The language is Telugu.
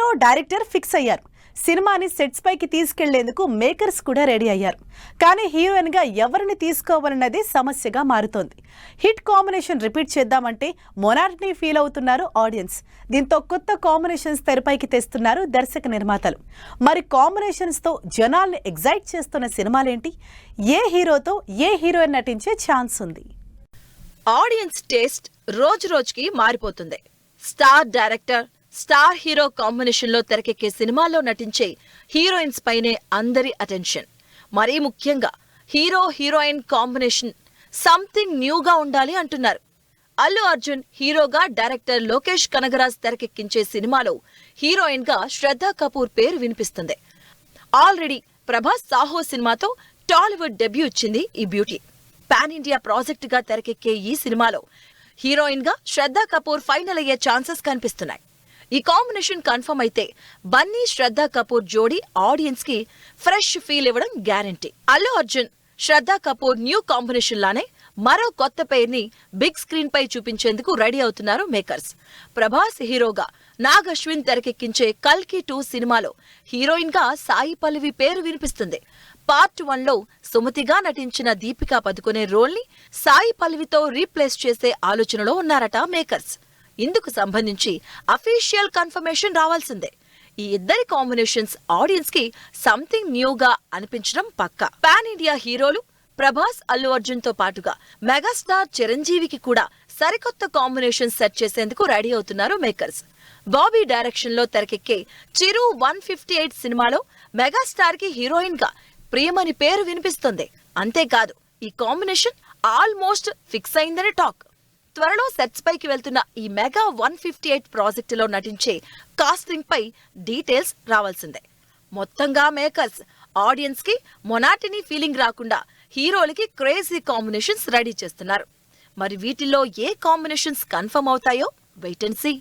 హీరో డైరెక్టర్ ఫిక్స్ అయ్యారు. సినిమాని సెట్స్ పైకి తీసుకెళ్లేందుకు మేకర్స్ కూడా రెడీ అయ్యారు. కానీ హీరోయిన్ గా ఎవరిని తీసుకోవాలన్నది సమస్యగా మారుతోంది. హిట్ కాంబినేషన్ రిపీట్ చేద్దామంటే మొనాటనీ ఫీల్ అవుతున్నారు ఆడియన్స్. దీంతో కొత్త కాంబినేషన్స్ తెరపైకి తెస్తున్నారు దర్శక నిర్మాతలు. మరి కాంబినేషన్స్ తో జనాల్ని ఎగ్జైట్ చేస్తున్న సినిమాలేంటి? ఏ హీరోతో ఏ హీరోయిన్ నటించే ఛాన్స్ ఉంది? ఆడియన్స్ టేస్ట్ రోజు రోజుకి మారిపోతుంది. Star director, star hero combination లో తెరకెక్కే సినిమాల్లో నటించే హీరోయిన్స్ పైనే అందరి అటెన్షన్. మరీ ముఖ్యంగా హీరో హీరోయిన్ కాంబినేషన్ సంథింగ్ న్యూగా ఉండాలి అంటున్నారు. అల్లు అర్జున్ హీరోగా డైరెక్టర్ లోకేష్ కనగరాజ్ తెరకెక్కించే సినిమాలో హీరోయిన్ గా శ్రద్ధా కపూర్ పేరు వినిపిస్తుంది. ఆల్రెడీ ప్రభాస్ సాహో సినిమాతో టాలీవుడ్ డెబ్యూ ఇచ్చింది ఈ బ్యూటీ. పాన్ ఇండియా ప్రాజెక్ట్ గా తెరకెక్కే ఈ సినిమాలో హీరోయిన్ గా శ్రద్ధా కపూర్ ఫైనల్ అయ్యే ఛాన్సెస్ కనిపిస్తున్నాయి. ఈ కాంబినేషన్ కన్ఫర్మ్ అయితే బన్నీ శ్రద్ధా కపూర్ జోడీ ఆడియన్స్ కి ఫ్రెష్ ఫీల్ ఇవ్వడం గ్యారంటీ. అల్లు అర్జున్ శ్రద్ధా కపూర్ న్యూ కాంబినేషన్ లానే మరో కొత్త పేరుని బిగ్ స్క్రీన్ పై చూపించేందుకు రెడీ అవుతున్నారు మేకర్స్. ప్రభాస్ హీరోగా నాగ్ అశ్విన్ తెరకెక్కించే కల్కి 2 సినిమాలో హీరోయిన్ గా సాయి పల్లవి పేరు వినిపిస్తుంది. పార్ట్ 1 లో సుమతిగా నటించిన దీపికా పదుకొనే రోల్ ని సాయి పల్లవితో రీప్లేస్ చేసే ఆలోచనలో ఉన్నారట మేకర్స్. ఇందుకు సంబంధించి అఫీషియల్ కన్ఫర్మేషన్ రావాల్సిందే. ఈ ఇద్దరి కాంబినేషన్స్ ఆడియన్స్ కి సంథింగ్ న్యూగా అనిపించడం పక్కా. పాన్ ఇండియా హీరోలు ప్రభాస్, అల్లు అర్జున్ తో పాటుగా మెగాస్టార్ చిరంజీవికి కూడా సరికొత్త కాంబినేషన్ సెట్ చేసేందుకు రెడీ అవుతున్నారు మేకర్స్. బాబీ డైరెక్షన్ లో తెరకెక్కే చిరు 158 సినిమాలో మెగాస్టార్ కి హీరోయిన్ గా ప్రియమణి పేరు వినిపిస్తుంది. అంతేకాదు ఈ కాంబినేషన్ ఆల్మోస్ట్ ఫిక్స్ అయిందని టాక్. త్వరలో సెట్స్ పైకి వెళ్తున్న ఈ మెగా 158 ప్రాజెక్టులో నటించే కాస్టింగ్ పై డీటెయిల్స్ రావాల్సిందే. మొత్తంగా మేకర్స్ ఆడియన్స్ కి మొనాటనీ ఫీలింగ్ రాకుండా హీరోలకి క్రేజీ కాంబినేషన్స్ రెడీ చేస్తున్నారు. మరి వీటిల్లో ఏ కాంబినేషన్స్ కన్ఫర్మ్ అవుతాయో వెయిట్ అండ్ సీ.